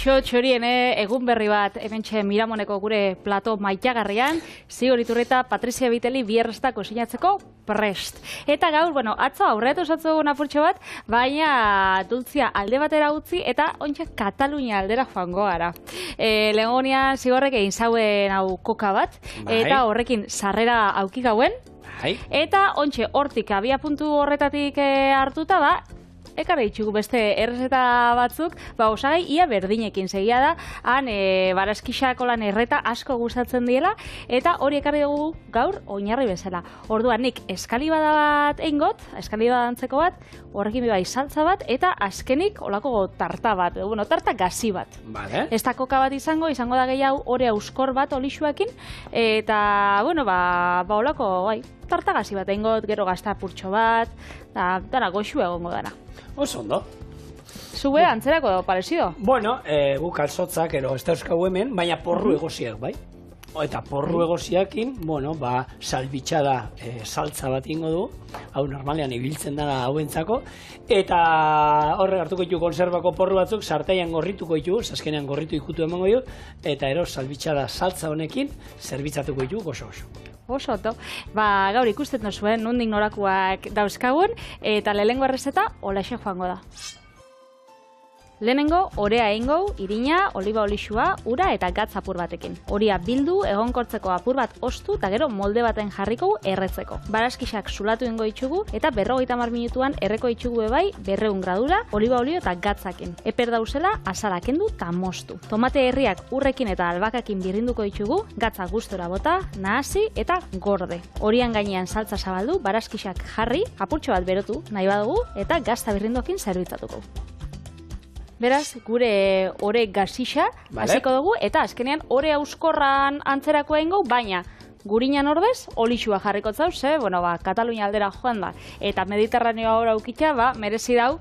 Kaixo txorien egun berri bat hementxe Miramoneko gure plato maitagarrian, Zigor Iturreta, Patrizia Biteli bierresta kosinatzeko prest. Eta gaur, atzo aurreatu esatzugun apurtxo bat, baina dultzia alde batera utzi eta ontsa Katalunia aldera joango gara. Legonia Zigorrek egin zauen hau koka bat, eta horrekin sarrera auki gauen, eta ontsa hortik abia puntu horretatik hartuta da, ekarri itxugu beste errezeta batzuk, osagai ia berdinekin segia da, han barazkixako lan erreta asko gustatzen diela, eta hori ekarri dugu gaur oinarri bezala. Orduan nik eskalibada bat eingot, eskalibada antzeko bat, horrekin bai saltza bat, eta azkenik olako tarta bat, tarta gazi bat. Ez da koka bat izango da gehiago ore auskor bat olixuekin, eta, olako, tarta gazi bat eingot, gero gazta purtxo bat, dara goxu egongo dara. Oso ondo. Zube antzerako parecido? Gu kalzotzak, ez dauzkagu hemen, baina porru egosiak, bai? Eta porru egosiakin, salbitxada saltza bat ingo du, hau normalean ibiltzen dara hauentzako, eta horre hartuko ditu konservako porru batzuk, sartaian gorrituko ditu, azkenean gorritu ikutu emango ditu, eta salbitxada saltza honekin, zerbitzatuko ditu gozo-gozo. Oso, gaur ikusten duzuen, nondik norakoak dauzkagun, eta lehenengo errezeta, olaxe joango da. Lehenengo, orea egingo, irina, oliba olixua, ura eta gatz apur batekin. Horia bildu, egonkortzeko apur bat ostu, eta gero molde baten jarriko erretzeko. Barazkixak sulatu ingo itxugu, eta 50 minutuan erreko itxugu ebai 200 gradura, oliba olio eta gatzakin. Eper dauzela, azala kendu eta mostu. Tomate herriak urrekin eta albakakin birrinduko itxugu, gatza gustora bota, nahasi eta gorde. Horian gainean saltza zabaldu, barazkixak jarri, apurtxo bat berotu, nahi badugu, eta gazta birrindokin zerbitzatuko. Beraz, gure ore gazixa hasiko dugu, eta azkenean ore auskorran antzerako egingo, baina gurinan ordez, olixua jarriko zauz, Katalunia aldera joan da, eta Mediterraneo hor aukitza, merezi dau,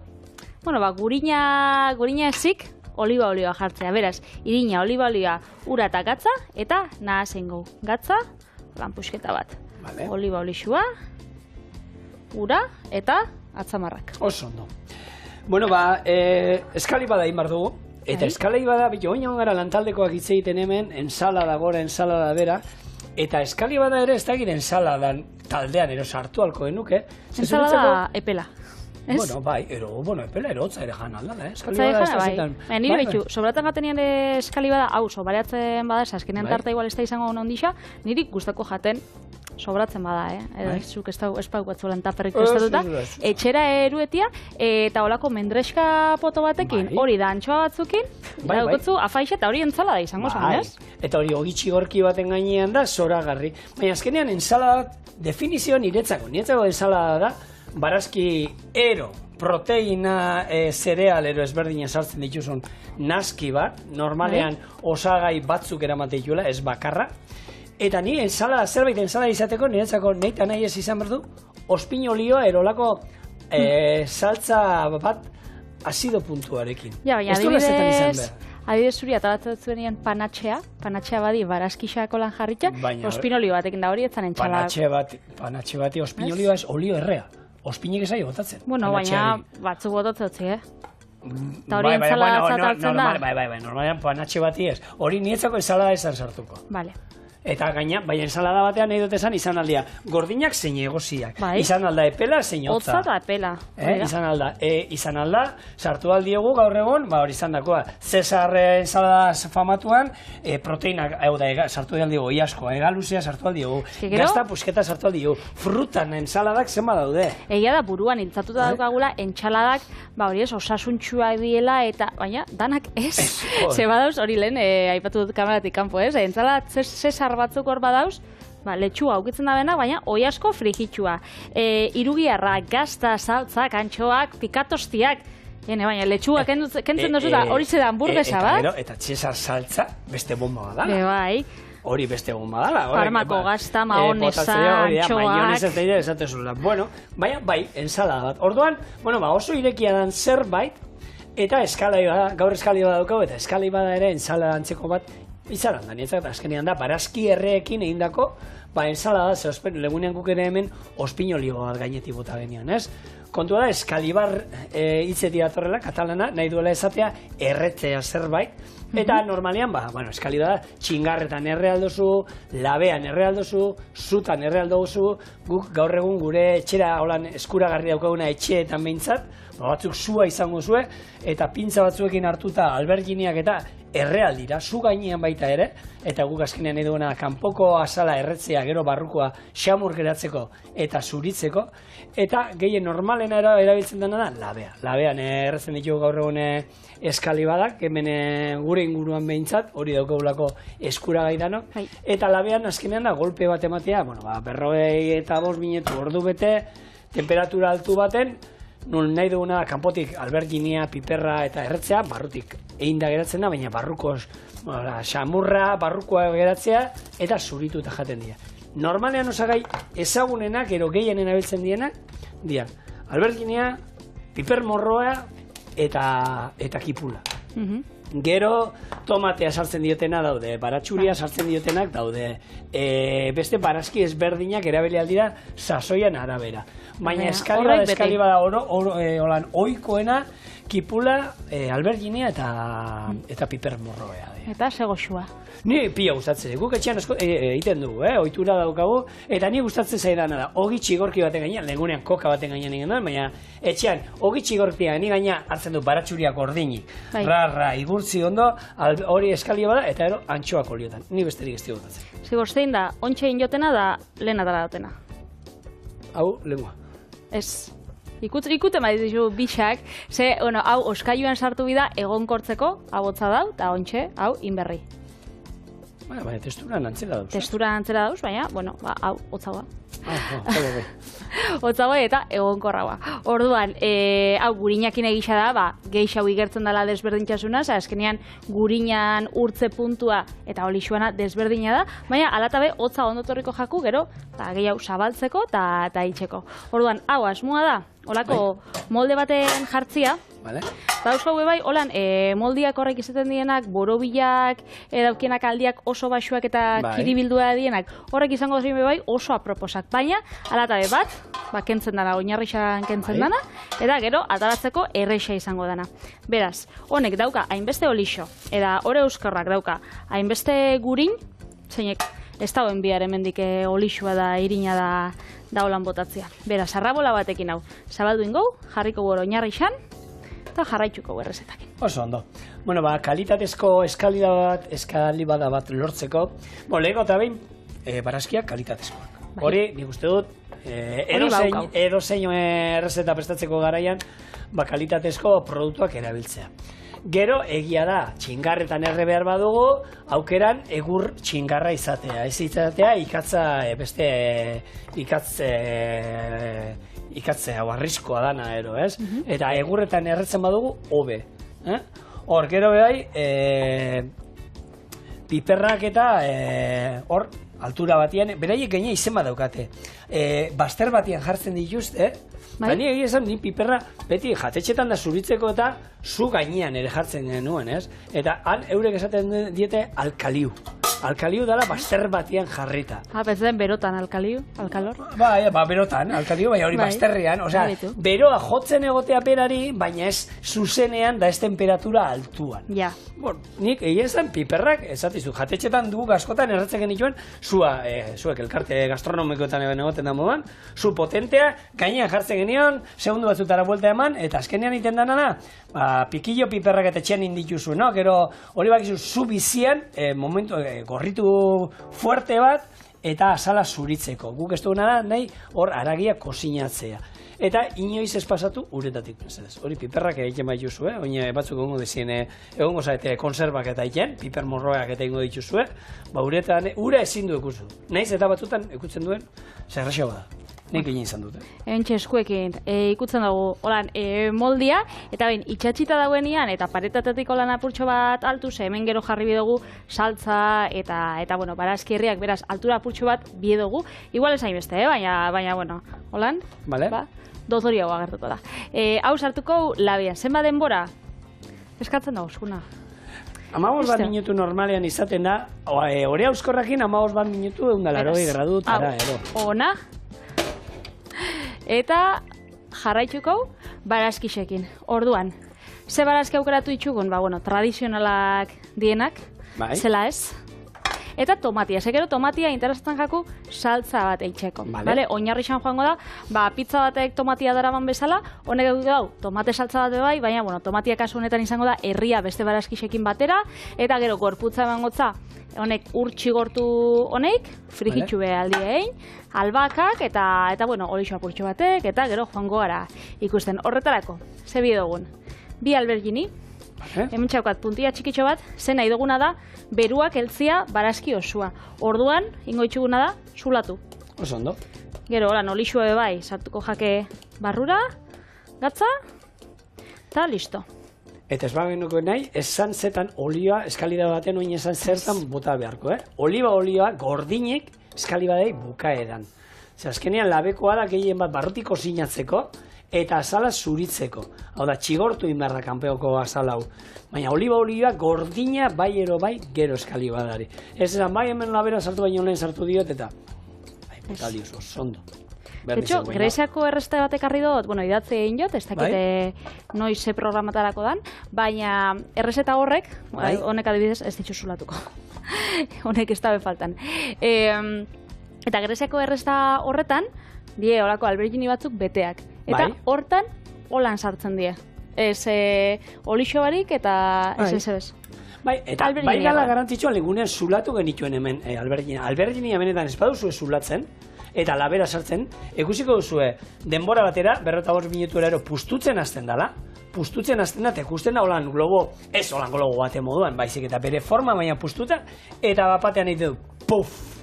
gurina ezik, oliba olioa jartzea. Beraz, irina, oliba olioa, ura eta gatza, eta nahazen gau. Gatza, lanpusketa bat. Oliba olixua, ura eta atzamarrak. Oso ondo. Eskalibada egin behar dugu, eta eskalibada, oinan gara lantaldekoak hitz egiten hemen, ensalada gora, ensalada bera, eta eskalibada ere ez dakit ensaladan taldean ero sartu alko genuke. Ensalada epela. Epela erotza ere jan alda, Otza ere jana, bai. Nire behitu, sobratan gaten eskalibada, hau, sobariatzen bada, azkenean tarta igual ez da izango ondisa, niri gustako jaten, sobratzen bada, zuk ez pau batzuelan taperrik prestatuta, etxera eruetia, eta holako mendreska poto batekin, hori da antxoa batzukin, eta dukotzu afaixa eta hori entzala da izango zen, ez? Eta hori ogitxi gorki baten gainean da, zoragarri. Baina azkenean ensalada, definizio niretzako ensalada da, barazki ero, proteina zereal ero ezberdina sartzen dituzun naski bat, normalean osagai batzuk eramate ditula, ez bakarra, eta ni zerbait ensalada izateko, niretzako nahi ez izan berdu, ospinolioa erolako saltza bat azido puntuarekin. Ja, adibidez zuri atabatzen zuenean panatxea badi barazkixako lan jarritxa, ospinolio batekin da hori etzan entxala. Panatxe bati ospinolioa ez olio errea. Ospinik ezai botatzen. Baina batzuk botatzen utzi, Eta hori entzala zataltzen da? Normalean panatxe bati ez. Hori nietzako ensalada esan sartuko. Eta gaina, baina ensalada batean nahi dut esan izan aldia gordinak zein egosiak. Izan alda epela zein hotza. Hotza eta epela. Izan alda, sartu aldiegu gaur egon, hori izan dakoa. Cesar ensalada famatuan, proteinak, sartu aldiegu, iasko, egaluzea sartu aldiegu. Gazta pusketa sartu aldiegu. Frutan ensaladak zenba daude. Egia da buruan iltzatuta daukagula, entsaladak, hori ez, osasuntxua diela, eta baina, danak ez. Zeba dauz, hori lehen, aipatu dut kameratik kanpo, ez? Entsaladak Cesar batzuk hor badauz, letxua aukitzen da benak, baina oi asko frigitxua. Irugiarra, gazta, saltzak, antxoak, pikatostiak, baina letxua kentzen duzu da hori zeda hamburguesa bat. Eta Cesar saltza beste bomba badala. Bai. Hori beste bomba badala. Farmako gazta, maonesa, antxoak. Maionesa ez daide esatezula. Baina bai, ensalada bat. Orduan, oso irekia dan zerbait, eta gaur eskalibada daukau, eta eskalibada ere ensalada antzeko bat izaran da, nietzak, azkenean da, barazki erreekin egindako, ensalada, legunean guk ere hemen ospinolio bat gainetik bota genian, ez? kontua da, eskalibar hitzetik datorrela, katalana, nahi duela esatea, erretzea zerbait, eta normalean, eskaliba da, txingarretan errealdozu, labean errealdozu, zutan errealdozu, guk gaur egun gure etxera holan eskuragarri daukaguna etxeetan behintzat, batzuk sua izango zue, eta pintza batzuekin hartuta alberginiak eta errealdira, zu gainean baita ere, eta guk azkenean nahi duguna kanpoko azala erretzea, gero barrukoa xamur geratzeko eta zuritzeko, eta gehien normalena erabiltzen dena da labea. Labean erretzen ditugu gaur egun eskalibadak, hemen gure inguruan behintzat, hori daukagulako eskuragai dano, eta labean azkenean da golpe bat ematea, 45 minutu ordu bete, temperatura altu baten, nun nahi duguna kanpotik alberginia, piperra eta erretzea, barrutik egin da geratzen da, baina barruko xamurra, barrukoa geratzea, eta zuritu eta jaten dira. Normalean osagai ezagunenak, ero gehienen abiltzen dienak, dira, alberginia, piper morroa eta kipula. Gero tomatea sartzen diotena daude, baratxuria sartzen diotenak daude, beste barazki ezberdinak erabili aldira sasoian arabera. Baina eskaliba da ohikoena kipula, alberginia eta piper morroa. Eta segoxua. Ni pila gustatzen, guk etxean egiten dugu, ohitura daukagu, eta ni gustatzen zaidana da, ogi txigorki baten gainean, lehenunean koka baten gainean egin duen, baina etxean ogi txigorkia ni gaina hartzen du baratxuriak ordinik, rarra, igurtzi ondo, hori eskaliba da, eta ero antxoak oliotan, ni besterik ez gustatzen. Zigorzein da, ontxein jotena da lehen atara dutena. Hau, lengua. Ez. Ikute maiz dizu bixak, hau oskailuan sartu bida egonkortzeko, hau hotza dau, eta ontxe, hau, inberri. Baina testuran antzera dauz. Testuran antzera dauz, baina, hau, hotzagoa. Hotzagoa eta egonkorragoa. Orduan, hau gurinakin egisa da, geixau igertzen dela desberdintxasuna, azkenean gurinan urtze puntua eta olixuana desberdina da, baina alatabe hotza ondotorriko jaku, gero, gehiago zabaltzeko eta itxeko. Orduan, hau asmoa da, holako molde baten jartzia, eta euskau bai, holan, moldiak horrek izaten dienak, borobilak, daukienak aldiak oso basuak eta kiribildua dienak, horrek izango zen bai oso aproposak. Baina, alatabe bat, kentzen dana, oinarrixan kentzen dana, eta gero, ataratzeko erreixa izango dana. Beraz, honek dauka, hainbeste olixo, eta hori euskarrak dauka, hainbeste gurin, zeinek, ez dauen bihar hemendik olixua da, irina da holan botatzea. Beraz, arrabola batekin hau, zabaldu ingau, jarriko gero oinarrixan, eta jarraitzuko berrezetakin. Oso ondo. Kalitatezko eskalibada bat lortzeko, leheko eta behin, barazkiak kalitatezkoak. Hori, nik uste dut, edozein errezeta prestatzeko garaian, kalitatezko produktuak erabiltzea. Gero, egia da, txingarretan erre behar badugu, aukeran egur txingarra izatea. Ez izatea, ikatzea, arriskoa dana ero, ez? Eta egurretan erretzen badugu, hobe. Hor, gero behai, piperrak eta hor, altura batian, beraiek gaina izen bat daukate. Baster batian jartzen dituzte, eta ni egia esan, ni piperra beti jatetxetan da zuritzeko eta zu gainean ere jartzen genuen, ez? Eta han eurek esaten diete alkaliu. Alkaliu dala baster batian jarrita. Betzen berotan alkaliu, alkalor? Berotan, alkaliu, baina hori basterrean. Osea, beroa jotzen egotea berari, baina ez zuzenean da ez temperatura altuan. Ja. Nik egia esan piperrak, esatizu, jatetxetan dugu askotan erratzen genituen, zuek elkarte gastronomikoetan egoten da moduan, zu potentea, gainean jartzen genion, segundu batzutara buelta eman, eta azkenean iten dana, pikillo piperrak eta etxean indituzu, no? Gero hori bakizu, zu bizian, momentu, gorritu fuerte bat, eta azala zuritzeko. Guk ez duguna da, nahi hor aragia kozinatzea. Eta inoiz ez pasatu uretatik. Hori piperrak egiten baituzue, batzuk egongo dizien, egongo zaite konserbak eta egiten, piper morroak eta egingo dituzue, uretan, ura ezin du ekuzu. Naiz eta batzutan ekutzen duen, zerraxago da. Nik egin izan dute. Entxe eskuekin, ikutzen dugu, holan, moldia, eta behin, itxatxita dagoenian, eta paretatetik holan apurtxo bat altu, hemen gero jarri bidugu saltza, eta bueno, barazkierriak, beraz, altura apurtxo bat bidugu. Igual ez hainbeste, baina, bueno, holan, dozoriago agertuko da. Hau sartuko labia, zenba denbora? Eskatzen da, oskuna. 15 minutu normalean izaten da, hori auskorrakin 15 minutu, 180 gradu, tara, ero. Ona. Eta jarraituko barazkisekin. Orduan, ze barazki aukeratu ditugun? Tradizionalak dienak, zela ez? Eta tomatia, sekero tomatia interesatzen jaku saltza bat eitzeko. Oinarrixan joango da, pizza batek tomatia daraman bezala, honek gau tomate saltza bat bai, baina tomatia kasu honetan izango da herria beste barazkisekin batera, eta gero gorputza emangotza, honek urtxigortu honek, frigitxu behaldiein, albakak, eta olixo apurtxo batek, eta gero joango gara ikusten. Horretarako, ze bidogun, bi albergini, hemen txaukat puntia txikitxo bat, zen nahi duguna da, beruak heltzia barazki osua. Orduan, ingo itxuguna da, zulatu. Oso ondo. Gero, olixua bai, sartuko jake barrura, gatza, eta listo. Eta ez bagenuko nahi, esan zetan olioa eskalida baten oin esan zertan bota beharko, Oliba olioa gordinek eskalibadei bukaeran. Azkenean labekoa da gehien bat barrutiko sinatzeko, eta azala zuritzeko. Hau da, txigortu inbarra kanpeoko azala hau. Baina oliba olioa gordina bai ero bai gero eskalibadari. Ez esan, bai hemen labera sartu baino lehen sartu diot, eta butali oso, sondo. De hecho, Greziako errezte batek arri dut, idatze egin jot, ez dakite noiz ze programatarako dan, baina errezeta horrek, honek adibidez ez ditxu zulatuko. Honek ez dabe faltan. Eta Greziako errezta horretan, die horako albergini batzuk beteak. Eta hortan, holan sartzen die. Ez olixo barik eta ez ez. Eta bai gala garantitxoa legunean zulatu genituen hemen albergina. Albergina benetan ez baduzue zulatzen, eta labera sartzen, ikusiko duzue denbora batera, 45 minutuera ero pustutzen hasten dela, pustutzen hasten da, ikusten da holan globo, ez holan globo bate moduan, baizik eta bere forma baina pustuta, eta bapatean egiten du, puf!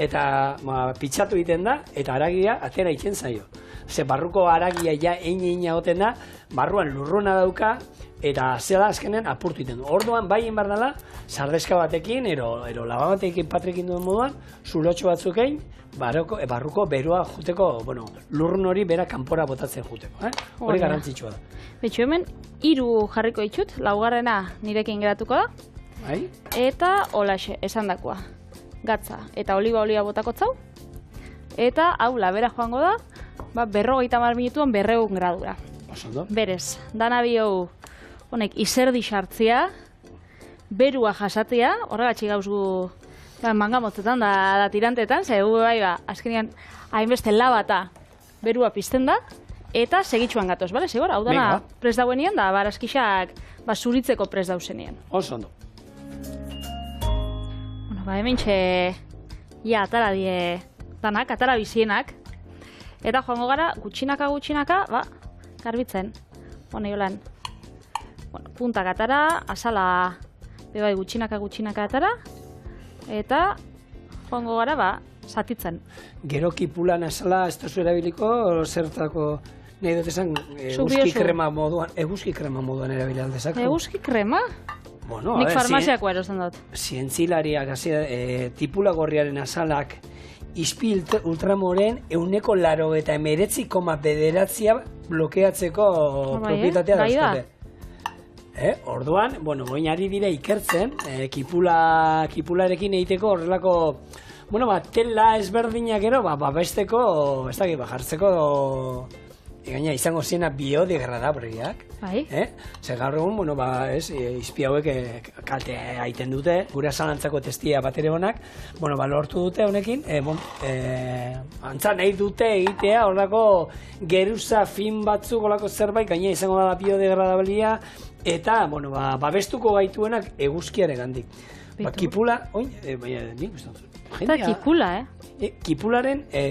Eta pitxatu egiten da, eta haragia atera itzen zaio. Ze barruko haragia ja eine goten da, barruan lurruna dauka, eta zela azkenen apurtu egiten du. Orduan bai inbar dela, sardeska batekin, ero laba batekin patrekin duen moduan, zulotxo batzukein, barruko beroa juteko, lurrun hori bera kanpora botatzen juteko. Hori garrantzitsua da. Betxo hemen, 3 jarriko ditut, laugarrena nirekin geratuko da, eta holaxe, esan dakoa. Gatza eta oliba olia botako zau, eta hau labera joango da, 50 minutuan 200 gradura. Berez, dana bio honek izerdi sartzia, berua jasatea, horregatxik gauzgu mangamotzetan da tirantetan, ze azkenean hainbeste labata berua pizten da, eta segitxuan gatoz, bale? Zegor, hau dana prest dauenean, da barazkixak zuritzeko prest dauzenean. Oso ondo. Hemen atara die danak, atara bizienak. Eta joango gara, gutxinaka, garbitzen. Honeolan, puntak atara, azala, bebai gutxinaka atara. Eta joango gara, zatitzen. Gero kipulan azala, ez tozu erabiliko, zertako nahi dut esan, eguzki krema moduan erabili aldezako. Eguzki krema? Nik farmaziako erosten dut. Zientzilariak, tipula gorriaren azalak, izpi ultramoren 189,9 blokeatzeko propietatea dauzkate. Orduan, oinari dire ikertzen, kipularekin egiteko horrelako, tela ezberdinak ero, babesteko, ez dakit, jartzeko, gaina izango ziena biodegradabriak. Zer gaur egun, izpi hauek kalte aiten dute, gure azalantzako testia batere honak, lortu dute honekin, antza nahi dute egitea, horrako geruza fin batzuk, horrako zerbait, gaina izango da biodegradablia, eta, babestuko gaituenak eguzkiare gandik. Kipula, nik uste dut. Eta kipula,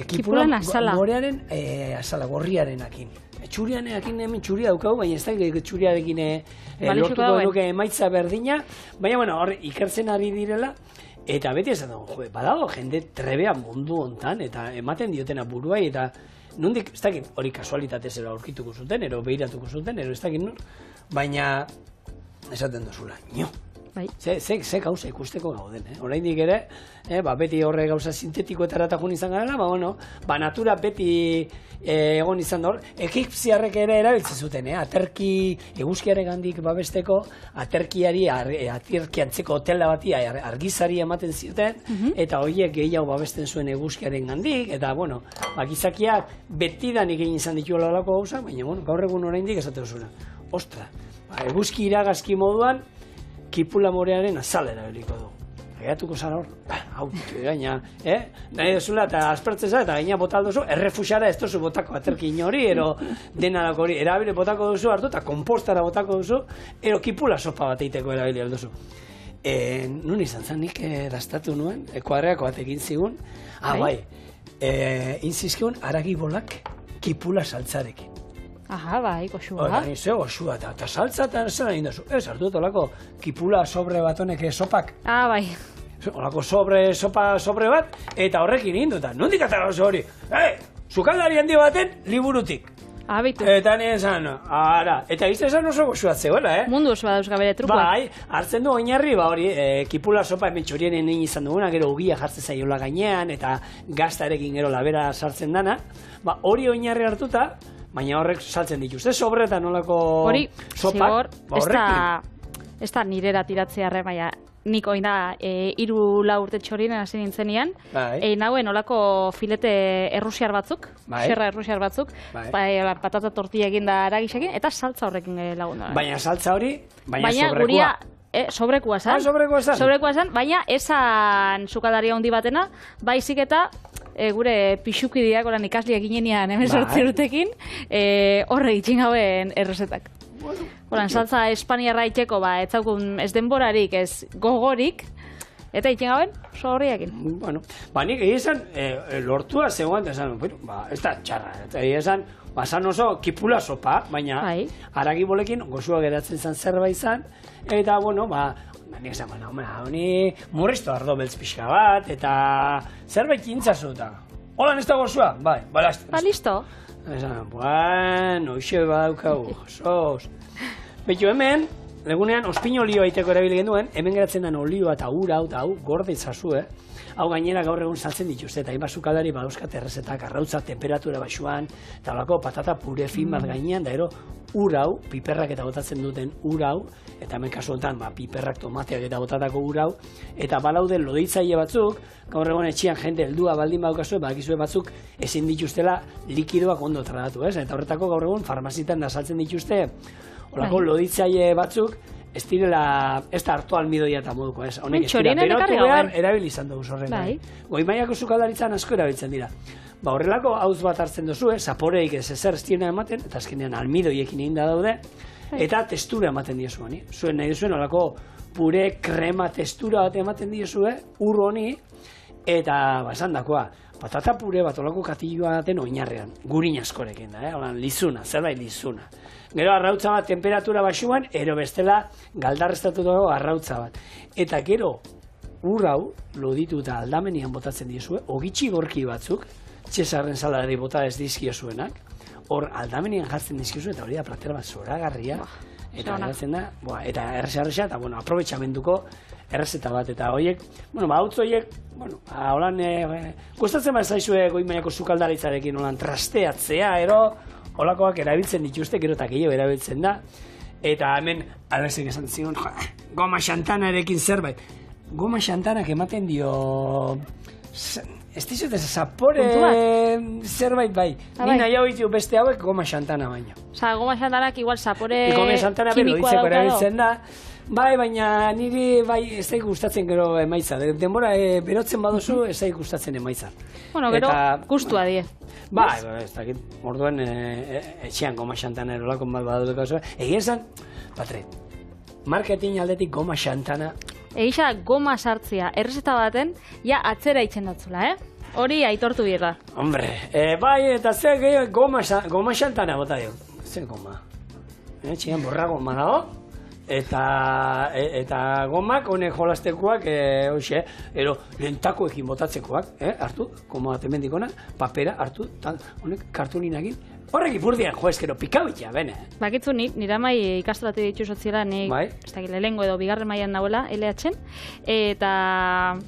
Kipulan azala. Morearen azala, gorriarenakin. Txurianekin hemen txuria daukagu, baina ez da txuriarekin lortuko duke emaitza berdina. Baina, hor, ikertzen ari direla, eta beti esan dugu, badago jende trebea mundu hontan, eta ematen diotena buruai, eta nondik, ez dakit hori kasualitatez ero aurkituko zuten, ero behiratuko zuten, ero ez dakit nur, baina esaten duzula, Bai. Ze gauza ikusteko gauden, oraindik ere, beti horre gauza sintetikoetara jun izan garela, natura beti egon izan da hor, egipziarrek ere erabiltzen zuten, aterki eguzkiaren gandik babesteko, aterkiari, aterki antzeko tela bati argizari ematen zuten, eta horiek gehiago babesten zuen eguzkiaren gandik, eta, gizakiak betidan egin izan dituela olako gauza, baina, gaur egun oraindik esate duzuna. Ostra, eguzki iragazki moduan, kipula morearen azalera eriko du. Gaiatuko zara hor, gaina, nahi duzula eta aspertzeza eta gaina bota duzu, errefusara ez duzu botako aterkin hori, ero denarako hori, erabile botako duzu hartu eta kompostara botako duzu, ero kipula sopa bat eiteko erabile alduzu. Nun izan zen, nik dastatu nuen, kuadreako bat egin zigun, inzizkigun aragi bolak kipula saltzarekin. Aha, bai, goxua. Goxua, eta saltza eta zer egin duzu. Ez, hartu dut olako kipula sobre bat honek sopak. Bai. Olako sopa sobre bat, eta horrekin egin dut. Nondik atara oso hori? Sukaldari handi baten liburutik. Bitu. Eta nire esan, eta izte esan oso goxua zeuela, Mundu oso badauzka bere trukoa. Bai, hartzen du oinarri, hori, kipula sopa hemen txorienen egin izan duguna, gero ugia jartzen zaiola gainean, eta gaztarekin gero labera sartzen dana, hori oinarri hartuta, baina horrek saltzen dituzte, sobretan nolako sopak. Ez da nirera tiratzearre, baina nik oina 3-4 urte txorinen hasi nintzenian, nauen olako filete errusiar batzuk, xerra errusiar batzuk, patata tortilla egin da aragisekin, eta saltza horrekin lagundu. Baina saltza hori, baina sobrekua. Sobrekua zan. Sobrekua zan, baina esan sukadaria handi batena, baizik eta gure pixukideak oran ikasliak ginenean hemen 8 urtekin, horre itxin gauen errezetak. Oran, saltza espaniarra itxeko, ez zaukun ez denborarik, ez gogorik, eta itxin gauen, horriakin. Nik egizan lortua zegoen, ez da txarra, eta egizan, basan oso kipula sopa, baina aragi bolekin gozua geratzen zen zerbait izan, eta, nik esan, honi murriztu ardo beltz pixka bat, eta zerbait intzazuta. Hola, ez da gozua? Bai, listo. Esan, hoxe badaukagu, sos. Betu hemen, legunean, ospino olioa iteko erabili genduen, hemen geratzen den olioa eta ura, eta hau, gorde itzazu, Hau gainera gaur egun saltzen dituzte, eta hainbat sukaldari badauzkat errezetak, arrautza, temperatura baxuan, eta holako patata pure fin bat gainean, da ero, urau, piperrak eta botatzen duten urau, eta hemen kasu honetan, piperrak, tomateak eta botatako urau, eta balauden loditzaile batzuk, gaur egun etxian jende heldua baldin badukazue, badakizue batzuk ezin dituztela likidoak ondo tratatu, eta horretako gaur egun farmazitan da saltzen dituzte, holako loditzaile batzuk, ez direla, ez da hartu almidoia eta moduko, ez? Honek ez dira, berotu behar erabili izan dugu horren. Goi mailako sukaldaritzan asko erabiltzen dira. Horrelako hauz bat hartzen duzu, zaporeik ez ezer ez direna ematen, eta azkenean almidoiekin egin da daude, eta testura ematen diozu honi. Zuen nahi duzuen, holako pure krema testura bat ematen diozu, ur honi, eta esan dakoa, patata pure bat olako katilloa daten oinarrean, gurin askorekin da, holan lizuna, zerbait lizuna. Gero arrautza bat temperatura baxuan, ero bestela galdarreztatu dago arrautza bat. Eta gero ur hau loditu eta aldamenian botatzen diezue, ogitxi gorki batzuk, txesarren salari bota ez dizkiozuenak, hor aldamenian jartzen dizkiozu eta hori da platera bat zoragarria, eta geratzen da, eta erresa, eta aprobetxamenduko errezeta bat, eta horiek, hautz horiek, holan, gustatzen bat zaizue goi mailako sukaldaritzarekin holan trasteatzea, holakoak erabiltzen dituzte, gero eta gehiago erabiltzen da, eta hemen, alezek esan zion, goma xantanarekin zerbait. Goma xantanak ematen dio, ez dizut ez zapore zerbait bai. Ni nahi hau ditu beste hauek goma xantana baino. Osa, goma xantanak igual zapore goma xantana kimikoa erabiltzen da. Bai, baina niri ez da gustatzen gero emaitza. Denbora berotzen baduzu ez da gustatzen emaitza. Gero gustua die. Bai, ez dakit, orduan etxean goma xantana erolako bat badutuko zuen. Egin esan, Patre, marketing aldetik goma xantana. Egisa goma sartzia, errezeta baten, ja atzera itzen datzula, Hori aitortu birra. Hombre, bai, eta zer gehiago goma xantana bota dio. Zer goma? Txian borra goma dago. Eta gomak, honek jolastekoak, ero lentakoekin botatzekoak, hartu, goma bat emendikona, papera hartu, honek kartulinakin, Horrek ipurdian, jo, eskero, pikabitza, bene. Bakitzu nire amai ikastolati ditu soziala, nik, Bai. ez dakit, lehengo edo bigarren mailan nauela, LH-en, eta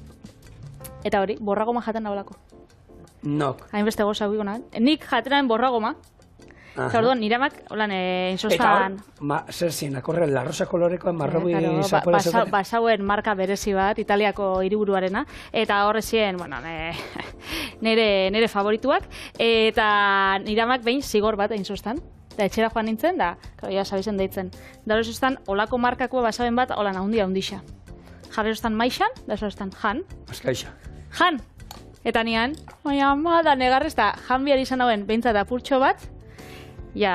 hori, borragoma jaten naulako. Nok. Hainbeste goza gona. Nik jatenaren borragoma, eta orduan, nire amak, holan, Eta insostan... hor, zer zien, akorre, la rosa kolorekoa marrobi zapola zeukaten? Basauen marka berezi bat, Italiako hiriburuarena, eta horre zien, bueno, nire favorituak, eta nire amak behin zigor bat egin zoztan. Eta etxera joan nintzen, da, ja sabizen deitzen. Da hori zoztan, olako markako basauen bat, holan handixa. Jarri zoztan maixan, da zoztan jan. Azkaixa. Jan! Eta nian, baina ama da negarrez, da jan bihar izan hauen behintzat apurtxo bat, ja,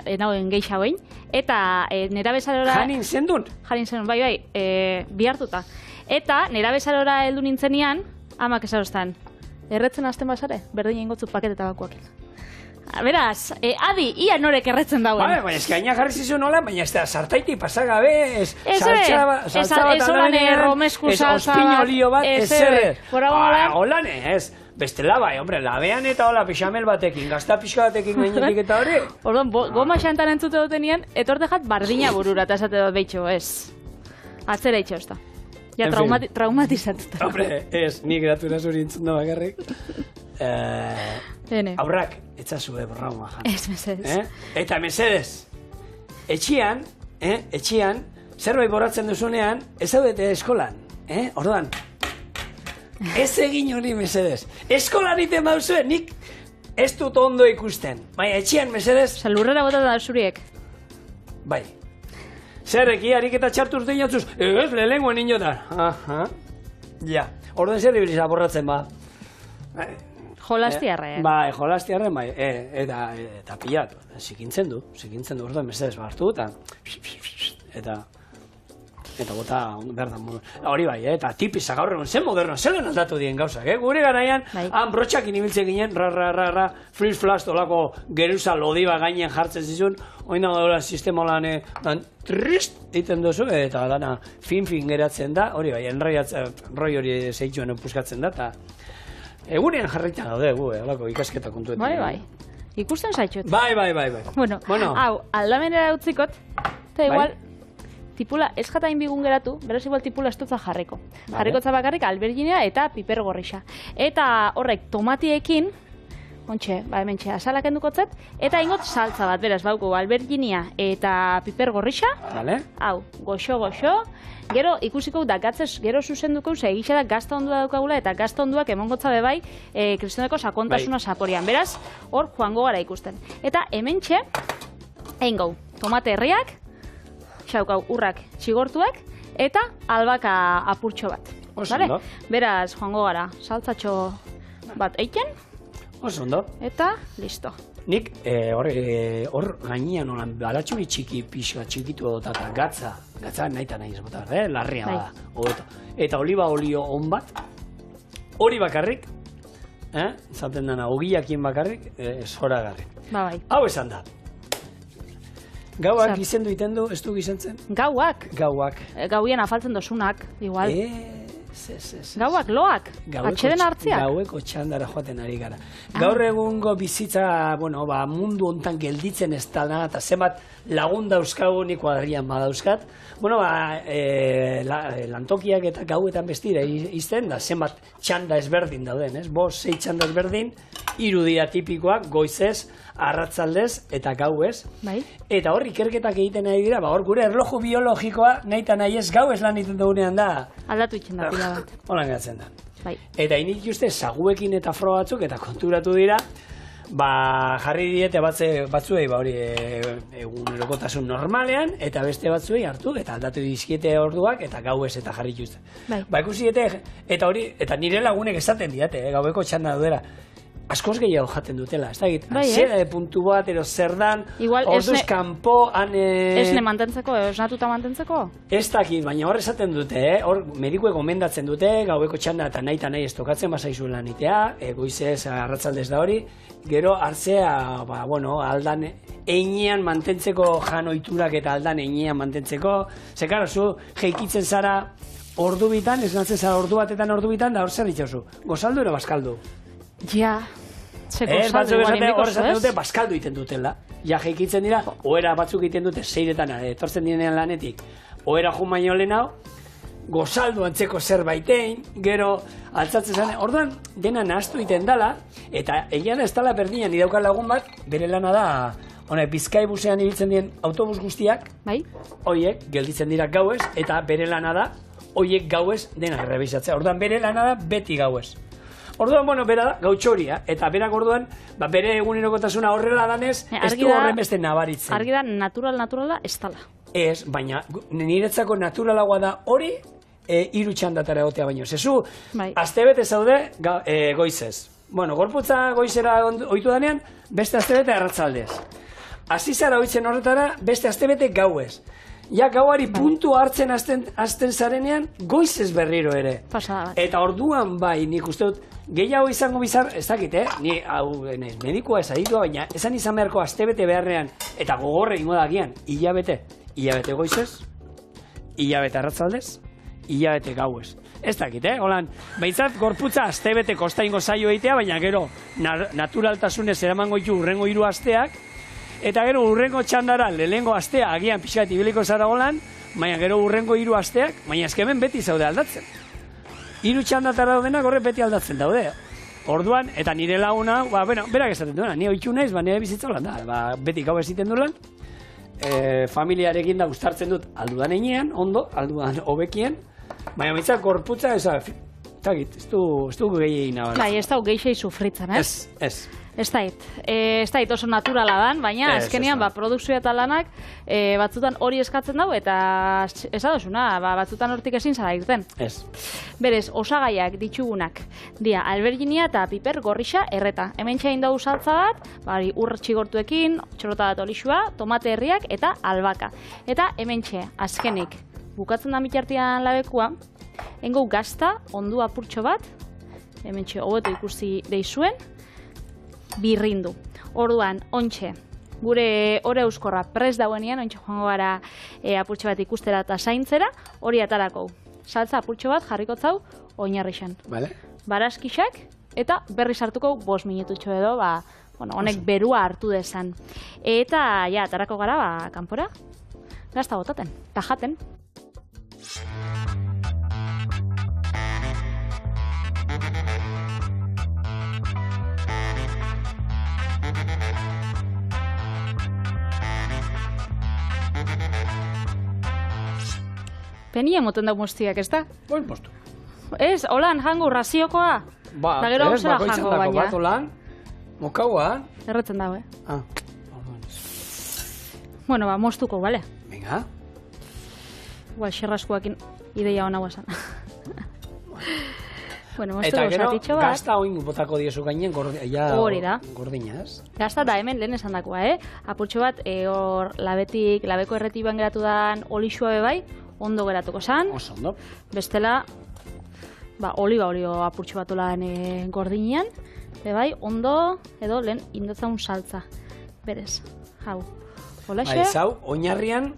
enauen geisha behin, eta nera bezalora... Janin zendun? Janin zenun, bai, bihartuta. Eta nera bezalora heldu nintzenian, amak esarostan, erretzen hasten basare, berdin ingotzu paketeta bakuakin. Beraz, adi, ia norek erretzen dauen. Baina, eski aina jarri zizun nola, baina ez da, sartaiti pasagabe, saltza bat alanean, romesku saltza bat, ospinolio bat, ez zer. Holane, ez. Bestela bai, hombre, labean eta hola pixamel batekin, gazta pixka batekin gainetik eta hori. Orduan, goma xantan entzute dutenien, etorte jat bardina burura, eta esate dut behitxo, ez. Atzera itxo, ez da. Ja, traumatizatuta. Hombre, ez, nik gratura zuri entzun da bakarrik. Aurrak, etzazue borrauma jan. Ez, mesedez. Eta mesedez, etxian, zerbait boratzen duzunean, ez zaudete eskolan, orduan. Ez egin hori, mesedez. Eskolan iten bauzue, nik ez dut ondo ikusten. Baina, etxian, mesedez... Lurrera bota da zuriek. Bai. Zerreki, harik eta txartu urte inotzuz, ez, lehengoen inotan. Aha. Ja. Orduan zer ibiliza borratzen, ba. Jolastiarren. Bai, jolastiarren, bai. Eta pilatu. Zikintzen du, orduan, mesedez, hartu, eta bota berdan modu. Hori bai, eta tipiza gaur egun, zen moderno, zelen aldatu dien gauzak, Gure garaian, han brotxakin ibiltzen ginen, freeze flash, olako geruza lodiba gainen jartzen zizun, oin dago sistema lan, trist egiten duzu, eta dana fin geratzen da, hori bai, enroi hori zeitzuen puskatzen da, eta egunean jarritan daude, olako ikasketa kontuetan. Bai, ikusten zaitxot. Bai. Bueno, hau, aldamenera utzikot, eta igual, tipula ez jatain bigun geratu, beraz igual tipula ez dutza jarriko. Jarrikotza bakarrik alberginea eta piper gorrixa. Eta horrek tomatiekin, hementxe, azalak endukotzet, eta ingot saltza bat, beraz, bauko alberginea eta piper gorrixa, hau, goxo, gero ikusiko da gatzez, gero zuzenduko, egisa da gazta ondua daukagula, eta gazta onduak emongotza bebai kristoneko sakontasuna saporian. Beraz, hor joango gara ikusten. Eta hementxe, egin gau, tomate herriak, xaukau urrak txigortuak, eta albaka apurtxo bat. Osondo. Beraz, joango gara, saltzatxo bat eiken. Osondo. Eta, listo. Nik, hor gainean olan balatxuri txiki pixka txikitu eta gatza nahi eta nahi izbotar, larria bada. Eta oliba olio on bat, hori bakarrik, zaten dena, ogiakin bakarrik, zoragarri. Bai. Hau esan da. Gauak gizendu iten du, ez du gizentzen? Gauak? Gauien afaltzen dosunak, igual. Gauak, loak, atxeden hartziak. Gaueko txandara joaten ari gara. Gaur egungo bizitza, mundu hontan gelditzen ez dana, eta zenbat lagun dauzkagu nik kuadrian badauzkat. Lantokiak eta gauetan bestira izten, da zenbat txanda ezberdin dauden, ez? 5-6 txanda ezberdin, 3 dira tipikoak, goizez, arratzaldez eta gauez. Eta hor ikerketak egiten nahi dira, hor gure erloju biologikoa nahi eta nahi ez gauez lan egiten dugunean da. Aldatu itxen da pila bat. Holan gatzen da. Eta inik uste saguekin eta fro batzuk eta konturatu dira, jarri diete batzuei hori egunerokotasun normalean, eta beste batzuei hartu, eta aldatu dizkiete orduak, eta gauez eta jarri dituzte. Ikusi diete, eta nire lagunek esaten diate, gaueko txanda daudera. Askoz gehiago jaten dutela, ez da egit, zera de puntu bat, ero zer dan, orduz kanpo, esne mantentzeko, esnatuta mantentzeko? Ez dakit, baina hor esaten dute, hor medikuek gomendatzen dute, gaueko txanda eta nahi ez tokatzen bazaizu lan itea, goizez, arratzaldez da hori, gero hartzea, aldan einean mantentzeko janoiturak eta aldan einean mantentzeko, ze karo, zu jeikitzen zara ordu bitan, esnatzen zara ordu batetan ordu bitan, da hor zer ditxozu, gozaldu ero bazkaldu? Ja, Batzuk esaten dute, baskaldu iten dutela. Ja, jeikitzen dira, ohera batzuk egiten dute seiretan, etortzen direnean lanetik. Ohera jun baino lehenau, gozaldu antzeko zerbaitein, gero altzatzen zen. Orduan, dena nahaztu iten dala, eta egian ez dala berdinan, idaukan lagun bat, bere lana da, Bizkaibusean ibiltzen dien autobus guztiak, hoiek gelditzen dira gauez, eta bere lana da, hoiek gauez dena errebisatzea. Orduan, bere lana da beti gauez. Orduan, bera da, gautxoria, eta berak orduan, bere egunerokotasuna horrela danez, ez du horren beste nabaritzen. Argi da, naturala ez dala. Ez, baina niretzako naturalagoa da hori, 3 txandatara egotea baino. Zezu, astebete zaude goizez. Gorputza goizera ohitu danean, beste astebete arratzaldez. Hasi zara ohitzen horretara, beste astebete gauez. Ja, gauari puntu hartzen azten zarenean, goizez berriro ere. Eta orduan bai, nik uste dut, gehiago izango bizar, ez dakit, ni medikua ez aditua, baina esan izan beharko astebete beharrean, eta gogorre ingo da gian, hilabete goizez, hilabete arratzaldez, hilabete gauez. Ez dakit, holan, behintzat gorputza astebete kosta ingo zaio egitea, baina gero naturaltasunez eramango ditu urrengo 3 asteak, eta gero urrengo txandara, lehengo astea, agian pixkat ibiliko zara holan, baina gero urrengo 3 asteak, baina eskemen beti zaude aldatzen. 3 txandatara daudenak horre beti aldatzen daude. Orduan, eta nire laguna, berak esaten duena, ni oitxu naiz, nire bizitza holan da, beti gau eziten duelan, familiarekin da gustartzen dut aldudan einean, ondo, aldudan hobekien, baina mitzak gorputza, ez du gehiagin nabatzen. Ez du gehiagin sufritzen, Ez dait oso naturala dan, baina azkenean produkzioa eta lanak batzutan hori eskatzen dago eta ez adosuna, batzutan hortik ezin zara irten. Berez, osagaiak ditugunak dia alberginia eta piper gorrixa erreta. Hemen txain dago saltza bat, ur txigortuekin, txorota bat olixua, tomate herriak eta albaka. Eta hemen txe, azkenik, bukatzen da mitartian labekua, engau gazta, ondu apurtxo bat, hemen txe, hobeto ikusi deizuen, birrindu. Orduan, ontxe, gure ore euskorra prest dauenean, ontxe joango gara apurtxe bat ikustera eta zaintzera, hori atarako. Saltza apurtxe bat jarrikotzau oinarrixan. Baraskixak eta berri sartuko 5 minututxo edo, honek berua hartu dezan. Eta, atarako gara, kanpora, gazta botaten, eta jaten. Penia moten dago moztiak, ez da? Buen postu. Ez, holan, jango, raziokoa. Da gero hau zera jango, baina. Bat, holan, mokaua. Erretzen dago, Bueno, moztuko, bale? Venga. Igual, xerraskuakin ideia hona guazan. Bueno, moztuko zatitxo bat. Eta gero, gazta oin botako diezu gainen, gordina, ez? Gazta da hemen lehen esan dakoa, Apurtxo bat, hor, labeko erretiban geratu dan olixua bebai, ondo geratuko zan. Oso ondo. Bestela, oliba olio apurtxo bat olan gordinean. Bebai, ondo, edo lehen indotzaun saltza. Berez, hau. Olaxe. Hau, oinarrian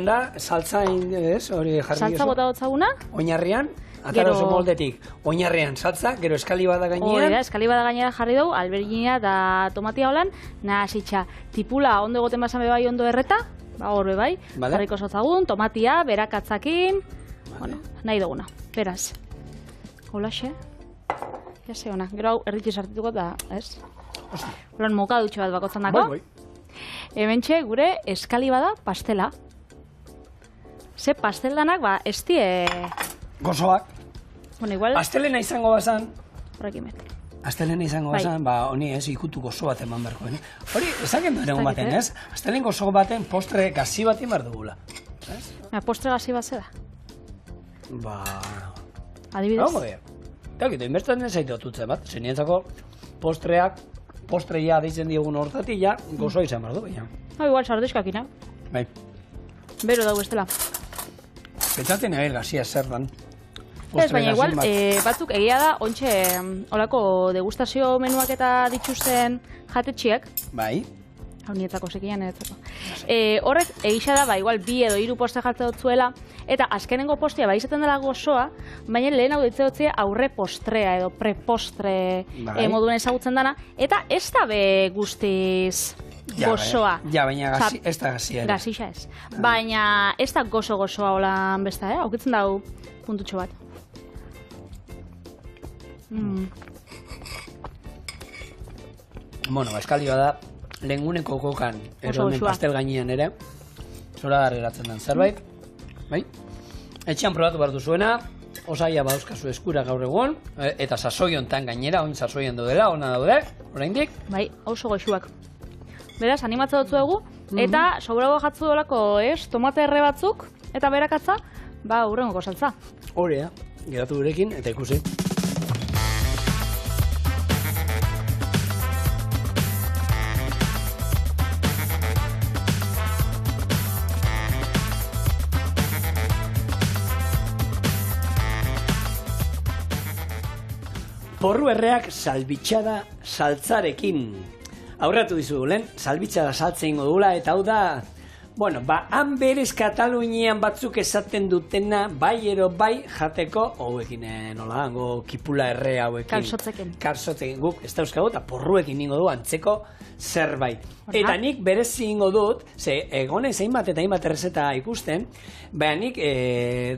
da, saltza hori jarri. Saltza bota dotzaguna. Oinarrian, atara oso moldetik. Oinarrian saltza, gero eskali bada gainean. Hori da, eskali bada gainean jarri dugu, albergina eta tomatia holan, nahasitxa, tipula ondo egoten basan bebai ondo erreta, hor bebai, jarriko zotzagun, tomatia, berakatzakin, nahi duguna, beraz. Holaxe, jase hona, gero hau erritxi sartituko da, ez? Horan moka dutxe bat bakotzen dako. Hementxe gure eskali bada pastela. Ze pasteldanak, ez die... Gozoak. Igual... Astelena izango bazan... Horrekin met. Astelena izango bazan, honi ikutu gozo bat eman berko. Hori, ezaken duen egun baten, ez? Astelen gozo baten postre gazi bat eman dugula. Postre gazi bat zeda? Adibidez? Eta gitu, inbertan den zaitu atutzen bat. Zenientzako postreia deitzen diogun hortatik, gozoa izan behar du, baina. Igual, sardizkakina. Bai. Bero dago estela. Pentsatzen egin gazia zer dan. Ez, baina igual, batzuk egia da, ontxe, olako degustazio menuak eta dituzten jatetxiak. Bai. Hau nietzako sekian niretzako. Horrek, egisa da, igual 2 edo 3 poste jartze dut zuela, eta azkenengo postea izaten dela gozoa, baina lehen hau ditze dutzea aurre postrea edo prepostre moduen ezagutzen dana, eta ez da be guztiz gozoa. Ja, baina ez da gazia. Gazixa ez. Baina ez da gozoa holan besta, aukitzen dau puntutxo bat. Bueno, eskalioa da, lehenguneko kokan, eromen pastel gainean ere, zora darreratzen den zerbait, bai? Etxean probatu behar duzuena, osaia badauzkazu eskura gaur egun, eta sasoi hontan gainera, oin sasoian daudela, ona daude, oraindik. Bai, oso goxuak. Beraz, animatza dutzu dugu, eta sobrago jatzu dolako, tomate erre batzuk, eta berakatza, hurrengoko saltza. Hori da, geratu gurekin, eta ikusi. Porru erreak salbitxada saltzarekin. Aurratu dizu, lehen salbitxada saltze ingo dugula, eta hau da, bueno, han berez Katalunian batzuk esaten dutena, bai ero bai jateko, hauekin nola, kipula erre hauekin. Kalsotzekin. Guk ez dauzkagu, eta porruekin ingo du antzeko zerbait. Eta nik berezi ingo dut, egonen zeinbat eta hainbat errezeta ikusten, baina nik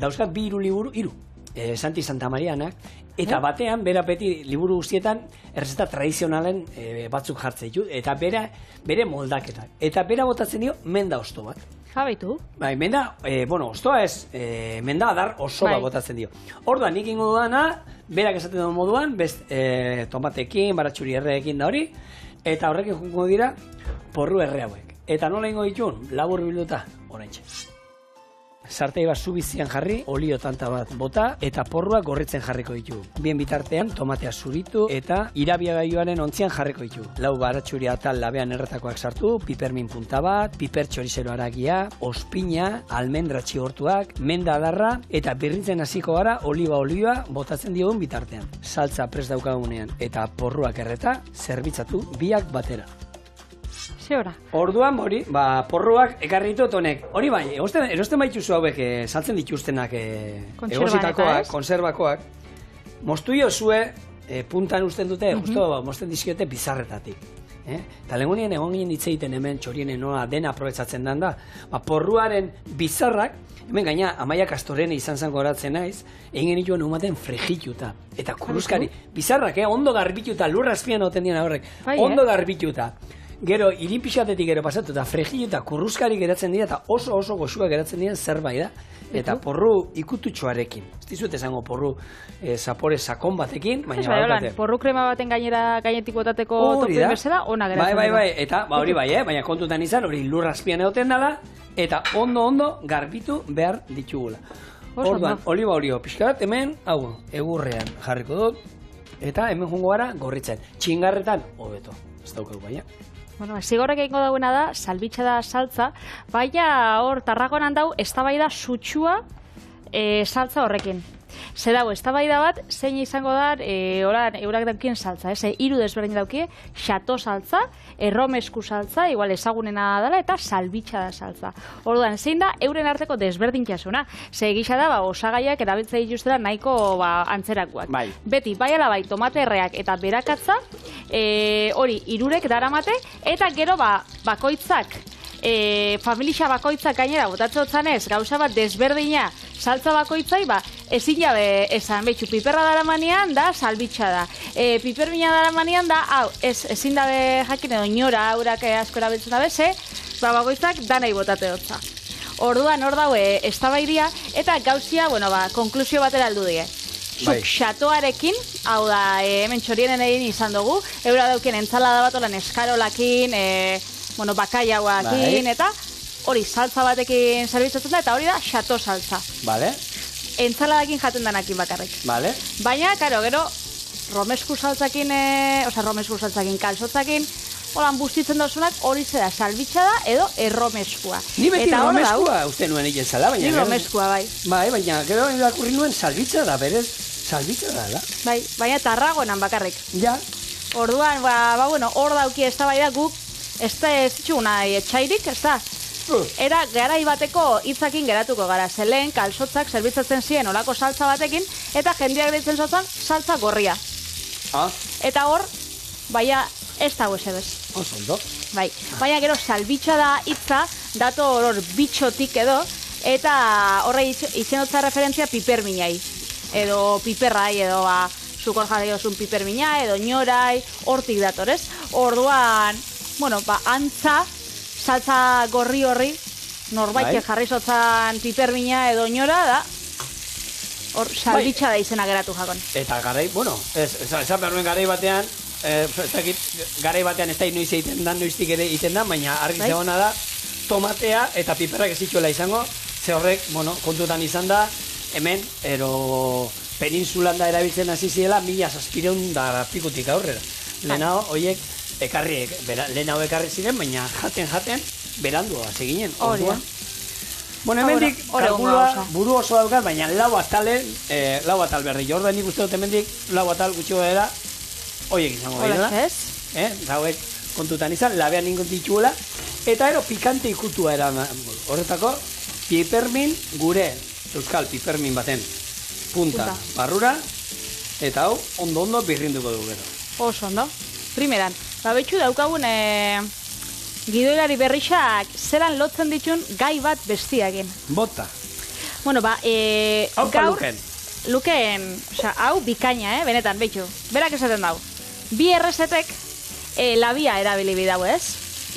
dauzkat 2 liburu, Santi Santa Marianak, eta batean, bera beti liburu guztietan, errezeta tradizionalen batzuk jartzen ditu, eta bere moldaketak. Eta bera botatzen dio, menda osto bat. Jabaitu? Bai, menda, ostoa ez, menda adar oso bat botatzen dio. Orduan, nik ingo dudana, berak esaten duen moduan, tomatekin, baratxuri erreekin da hori, eta horrekin jungo dira, porru erre hauek. Eta nola ingo ditun, labur bilduta, oraintxe. Sartei bat zubizian jarri, olio tanta bat bota, eta porruak gorritzen jarriko ditu. Bien bitartean, tomatea zuritu, eta irabiagailuaren ontzian jarriko ditu. 4 baratxuri atal labean erretakoak sartu, pipermin punta bat, piper txorizero haragia, ospina, almendra txigortuak, menda adarra, eta birrintzen hasiko gara olioa botatzen diogun bitartean. Saltza prest daukagunean, eta porruak erreta, zerbitzatu biak batera. Orduan hori, porruak ekarri ditut honek. Hori bai, erosten baituzu hauek saltzen dituztenak egositakoak, konserbakoak. Moztu jozue, puntan usten dute, mozten dizkiote bizarretatik. Eta lehengunien egon ginen hitz egiten hemen txorienen nola dena aprobetsatzen den da. Porruaren bizarrak, hemen gaina Amaia Kastorene izan zango horatzen naiz, egin genituen umaten frejituta. Eta kuruzkari, bizarrak, ondo garbituta, lurra azpian oten diena horrek, ondo garbituta. Gero, irin pixatetik gero pasatu eta fregilu eta kurruzkari geratzen dira eta oso goxua geratzen dira zerbait da. Eta porru ikututxoarekin. Ez dizuet esango porru zapore sakon batekin, baina badakate. Porru krema baten gainetik botateko topi bezala, ona geratzen dira. Bai, eta hori bai, baina kontutan izan, hori lurra azpian egoten dela, eta ondo garbitu behar ditugula. Orduan, oliba olio pixkat, hemen, egurrean jarriko dut, eta hemen jungo gara gorritzen. Txingarretan, hobeto, ez daukau baina. Bueno, zigorrek egingo dagoena da, salbitxada saltza, baina hor, Tarragonan dau, eztabaida sutsua saltza horrekin. Ze dago, eztabaida bat, zein izango da, eurak daukien saltza, 3 desberdin daukie, xato saltza, erromesku saltza, igual ezagunena dela, eta salbitxada saltza. Orduan, zein da, euren arteko desberdintasuna. Ze gisa da, osagaiak erabiltzea dituztela nahiko antzerakoak. Beti, bai ala bai, tomate erreak eta berakatza, hori, 3 daramate, eta gero bakoitzak, familia bakoitzak gainera botatzen otzanez, gauza bat desberdina saltza bakoitzai, ezin jabe esan, behitxu, piperra daramanean da salbitxa da. Pipermina daramanean da, ezin dabe jakin edo inora, aurak asko erabiltzen da beze, bakoitzak danai botate dutza. Orduan, hor daue, eztabaidia, eta gauzia, konklusio batera aldu die. Zuk xatoarekin, hau da, hemen txorienen egin izan dugu, eura daukien entzalada bat olan eskarolakin, bakaiauakin, eta hori saltza batekin zerbitzatzen da, eta hori da xato saltza. Entzaladakin jaten danakin bakarrik. Baina, karo, gero, romesku saltzakin, kalsotzakin, holan bustitzen dauzunak hori zera salbitxada edo erromeskua. Ni beti romeskua uste nuen egin zala, baina... Ni romeskua, bai. Baina, gero irakurri nuen salbitxada, berez, salbitxada, da? Baina Tarragonan bakarrik. Ja. Orduan, hor dauki eztabaida guk ez da ez txuna etxairik, ez da. Era garai bateko hitzakin geratuko gara, zelen kalsotzak zerbitzatzen ziren olako saltza batekin, eta jendeak ditzen zotzen saltza gorria. Eta hor, baina ez dago esebez. Osondo. Bai, baina gero salbitxa da hitza, dato hor bitxotik edo, eta horre itxenotza referentzia piperminai. Edo piperrai, edo zukor jarri dozun pipermina, edo nyorai, hortik datorez. Orduan, bueno, antza, saltza gorri horri, norbait jarri zotzan pipermina edo nyora da, hor salbitxa da izena geratu jakon. Eta garai, bueno, esan behar nuen garai batean, garai batean ez da inoiz egiten da, noiztik ere egiten da, baina argi zegona da, tomatea eta piperrak ez dituela izango, ze horrek, bueno, kontutan izan da, hemen, peninsulan da erabiltzen hasi ziela, 1700 da pikutik aurrera. Lehenao, horiek, lehenao ekarri ziren, baina jaten, berandu hasi ginen, orduan. Bueno, hemendik, kalkulua, buru oso daukat, baina lau atal berri. Jordan nik uste dut hemendik, lau atal gutxi gara, horiek izango behar da. Zauek kontutan izan, labean ningot dituela, eta ero pikante ikutua era horretako, pipermin gure, euskal pipermin baten, punta barrura, eta hau, ondo birrinduko dugu gero. Oso ondo. Primeran, betxu daukagun gidoilari berrixak zelan lotzen ditun gai bat bestiakin. Bota. Bueno, gaur lukeen, hau bikaina, benetan, betxu. Berak esaten dau. Bi errezetek labia erabili bidau, ez?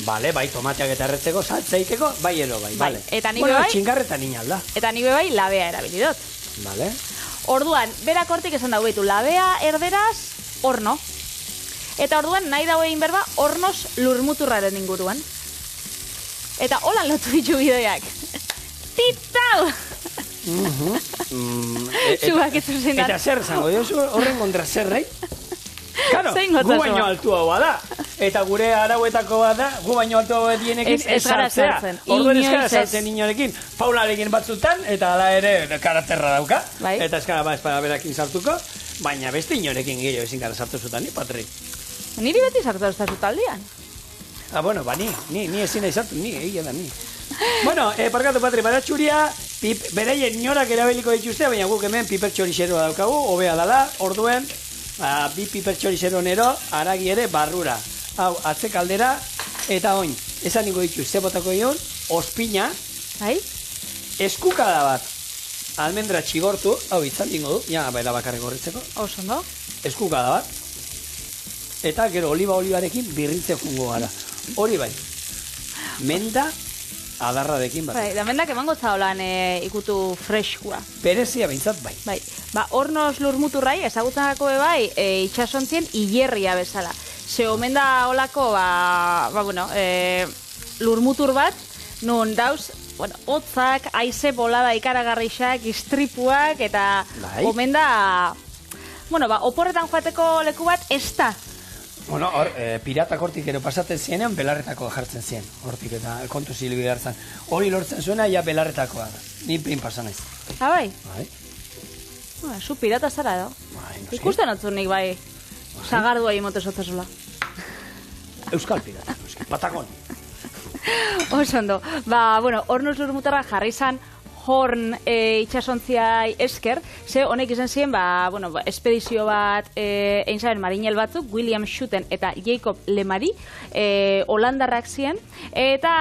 Bale, bai, tomateak eta erretzeko, saltza egiteko, bai ero, bai, bale. Eta nire bai, txingarreta ninalda. Eta nire bai, labea erabili dut. Bale. Orduan, berak hortik esan dau betu, labea erderaz, horno. Eta orduan nahi dago egin berba hornoz lurmuturraren inguruan. Eta holan lotu ditu bideoak. Titau! Zubak ez zuzen da. Eta zer zango, horren kontra zer, nahi? Karo, gu baino altua hoa da. Eta gure arauetako bat da, gu baino altua dienekin ez sartzea. Orduan ez gara sartzen inorekin. Paularekin batzutan, eta ala ere karakterra dauka. Eta ez gara espada berakin sartuko. Baina beste inorekin gehiago ezin gara sartu zutan, ni, Patrik? Niri beti sartu ez da zutaldian. Bueno, ni ezin nahi sartu, egia da, ni. Bueno, parkatu, Patri, baratxuria, beraien inorak erabiliko dituzte, baina guk hemen piper txorixeroa daukagu, hobea dala, orduen, bi piper txorixero nero, aragi ere barrura. Hau, atzekaldera, eta oin, esan niko dituz, zebotako ion, ospina, eskukada bat, almendra txigortu, hau itzal dingo du, ja, baila bakarrik horretzeko. Oso, no? Eskukada bat, eta gero olibarekin birritze jungo gara. Hori bai, menda adarradekin bat. Da mendak emango zaolan ikutu freskua. Berezia behintzat bai. Bai, hornoz lurmuturrai, ezagutzanako bai, itxasontzien hilerria bezala. Ze omen da olako, lurmutur bat, nun dauz, hotzak, haize bolada ikaragarrixak, istripuak, eta omen da, oporretan joateko leku bat, ez da. Bueno, hor, piratak hortik ero pasatzen zienean, belarretako jartzen zien, hortik eta kontu zilibi hartzen. Hori lortzen zuena, ja belarretakoa da. Ni pin pasan naiz. Bai? Bai. Zu pirata zara edo? Ikusten otzun nik bai, sagardua imote zotzazula. Euskal pirata, Patagon. Osondo. Hornoz lurmutarra jarri zan, horn itxasontziai esker, ze honek izan ziren, espedizio bat egin zaren marinel batzuk, William Schuten eta Jacob Lemari, holandarrak ziren, eta,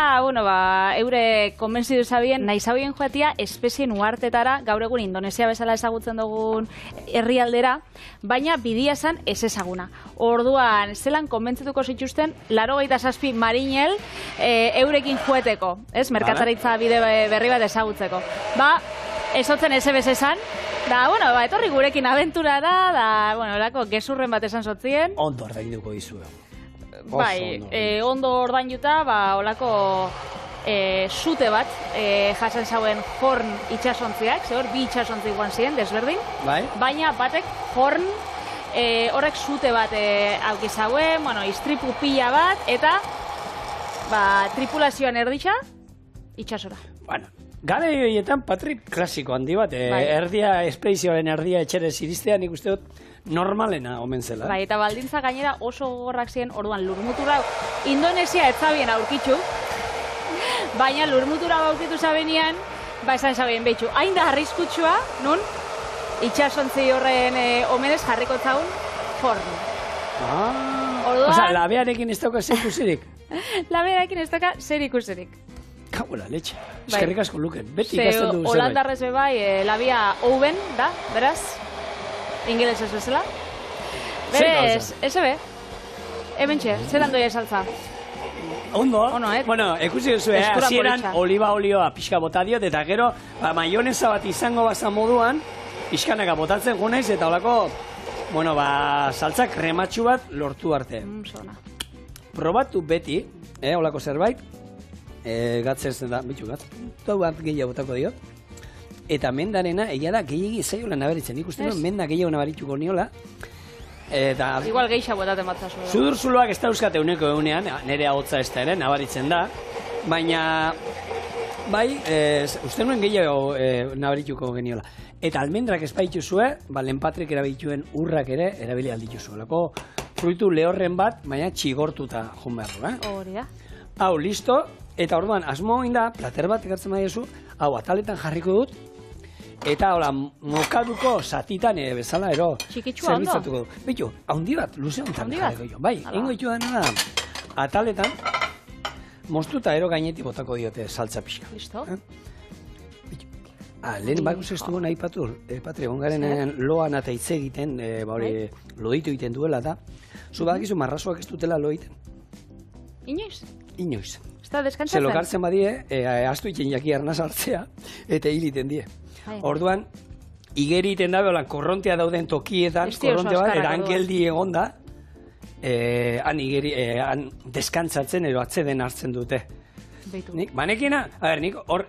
eure konbentzidu zabien, nahi zabien joatia espezien uartetara, gaur egun Indonesia bezala ezagutzen dugun herrialdera, baina bidia zan ez ezaguna. Orduan, zelan konbentzituko zituzten, 87 marinel eurekin joeteko, ez? Merkataritza bide berri bat ezagutzeko. Ezotzen ez esan, etorri gurekin abenturara, erako gezurren bat esan zotzien. Ondo ordainduko dizue. Ondo ordainduta, olako zute bat jasen zauen horn itxasontziak, ze hor bi itxasontzi guan ziren, desberdin, baina batek horn horrek zute bat aukizauen, istripu pila bat, eta tripulazioan erditxa, itxasora. Gara horietan, Patri, klasiko handi bat, erdia, espedizioaren erdia etxerez iristea, nik uste dut normalena omen zela. Bai, eta baldintza gainera oso gogorrak ziren, orduan lurmutura Indonesia ez zabien aurkitzu, baina lurmutura aurkitu zabenean, esan zabien behitxu, hain da arriskutsua, nun, itxasontzi horren omenez jarriko zaun, forn. Orduan... Osa, labearekin ez dauka zer ikusirik? Labearekin ez dauka zer ikusirik. Kabola, letxe. Eskerrik asko luken. Beti ikasten dugu zerbait. Holandarrez bai, labia oven, da, beraz, ingeles ez bezala. Berez, SB, hementxe, zelan doia saltza. Ondo. Ono, Bueno, ikusi duzu, hasieran oliba olioa pixka bota diot, eta gero, maionesa bat izango baza moduan, pixkanaka botatzen gunaiz, eta holako, bueno, saltza krematxu bat lortu arte. Probatu beti, holako zerbait, gatzez da, bitxu gatz, bat gehiago botako diot, eta mendarena, egia da, gehiagi zaiola nabaritzen, ikusten duen, menda gehiago nabarituko niola, eta... Igual geisha botaten bat zazu. Sudurzuloak ez dauzkate uneko egunean, nire ahotza ez da ere, nabaritzen da, baina, bai, uste nuen gehiago nabarituko geniola. Eta almendrak ez baituzue, Lenpatrik erabilituen urrak ere erabili aldituzu. Lako fruitu lehorren bat, baina txigortuta joan beharru, Hori da. Hau, listo, eta orduan, asmo da, plater bat ekartzen badiezu, hau, ataletan jarriko dut, eta hola, mokaduko zatitan bezala, zerbitzatuko dut. Bitu, haundi bat, luze honetan jarriko jo. Bai, ingo ditu dena da, ataletan, moztuta gainetik botako diote saltza pixka. Listo. Lehen bakuz ez dugu nahi patu, Patri, ongaren loan eta hitz egiten, loditu egiten duela da, zu badakizu marrazoak ez dutela lo egiten. Inoiz? Inoiz. Ez da deskantzatzen? Zelokartzen badie, astu itzen jaki arnaz hartzea, eta hiliten die. Orduan, igeri iten da, korrontea dauden tokietan, korronte bat, eran geldi egonda, han deskantzatzen, atzeden hartzen dute. Banekina, nik hor,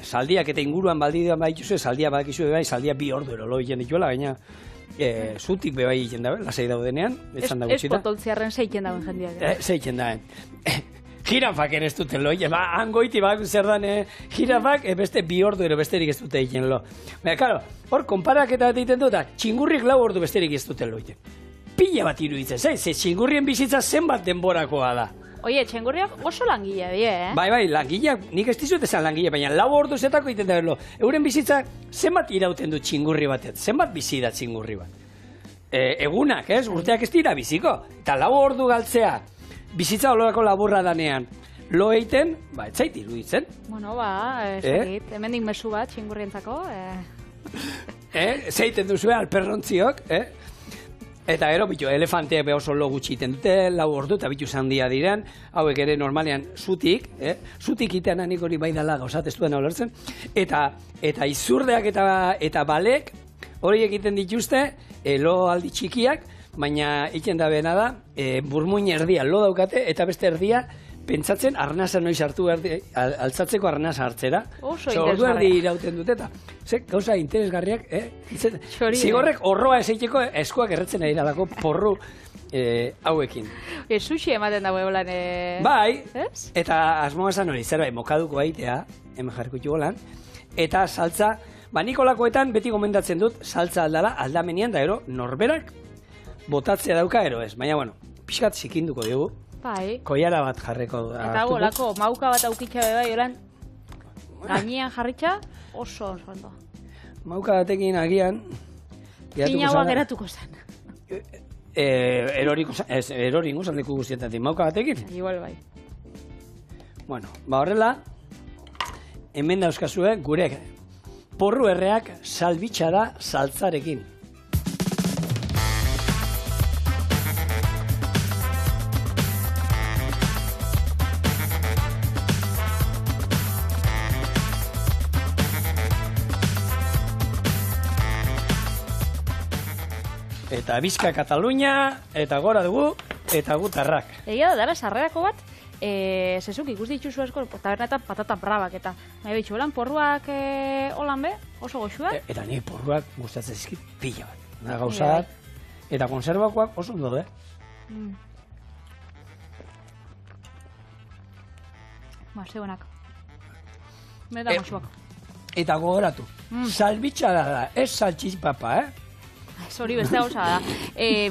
saldiak eta inguruan baldidean baituzue, saldia badakizue bai, saldia 2 ordu lo egiten dituela, baina zutik bebai egiten dabe, lasai daudenean, etzan da gutxita. Ez potoltziarren zeiken dauen jendiak. Zeiken dauen. Jirafak ere ez duten lo, hangoiti bak zer dan, jirafak beste 2 ordu besterik ez dute egiten lo. Baina, karo, hor, konparaketa bat egiten dut, txingurrik 4 ordu besterik ez duten lo egiten. Pila bat iruditzen, ze txingurrien bizitza zenbat denborakoa da. Oie, txengurriak oso langile die, Bai, langileak, nik ez dizut esan langile, baina 4 ordu zetako egiten da berlo. Euren bizitza zenbat irauten du txingurri batet, zenbat bizi da txingurri bat. Egunak, urteak ez dira biziko. Eta 4 ordu galtzea, bizitza olorako laburra danean, lo egiten, ez zait iruditzen. Bueno, esakit, hemendik mezu bat txingurrientzako. Zeiten duzue alperrontziok, Eta gero, elefanteak oso lo gutxi iten dute, 4 ordu, eta bitu zandia diren, hauek ere normalean zutik itean anik hori bai dala gauzat ez duen olertzen, eta izurdeak eta balek hori egiten dituzte, lo aldi txikiak, baina iten da bena da, burmuin erdia lo daukate, eta beste erdia pentsatzen arnasa noiz hartu altzatzeko arnasa hartzera. Oso interesgarria. Ordu erdi irauten dut eta. Gauza interesgarriak, zigorrek horroa ezeiteko eskuak erretzen ari dalako porru hauekin. Sushi ematen dago egolan. Bai, eta asmoa esan hori, zerbait mokaduko baitea, hemen jarriko txugolan, eta saltza, Nikolakoetan beti gomendatzen dut saltza aldamenean, da ero, norberak botatzea dauka ero ez. Baina, pixkat zikinduko dugu. Bai. Koiara bat jarreko da. Eta golako, mauka bat aukitxa bai, holan, gainean jarritxa, oso ondo. Mauka batekin agian, Zinaua geratuko zen. Erori ingo zaldeku guztietatik, mauka batekin? Igual bai. Bueno, horrela, hemen dauzkazue gure porru erreak salbitxara saltzarekin. Eta Bizka Katalunia, eta gora dugu, eta gutarrak. Egia da, dara, sarrerako bat, zezuk ikus dituzu asko, tabernetan patata brabak, eta nahi behitxu, porruak holan be, oso goxuak. Eta nire porruak gustatzen zizkit pila bat. Gauzat, eta konserbakoak oso ondo, Zegoenak. Benetan goxuak. Eta gogoratu, salbitxara da, ez saltxipapa, Hori beste gauza da.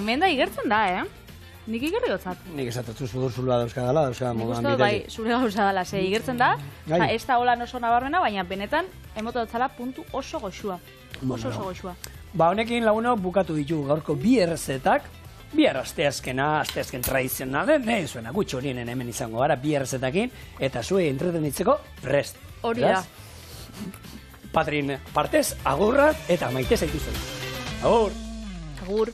Menda igertzen da, Nik igerri gotzat. Nik esatatu zudur zulua dauzkadala, nik uste dut, bai, zure gauza dela, igertzen da, ez da holan oso nabarmena, baina benetan, emote dutzala puntu oso goxua. Oso goxua. Ba, honekin lagunok bukatu ditugu gaurko bi errezetak, bihar asteazken tradizionalen, zuena gutxo horien hemen izango gara, bi errezetakin, eta zuei entretenitzeko prest. Hori da. Patrin partez, agurrak eta maite zaituzen. Agur! Agur!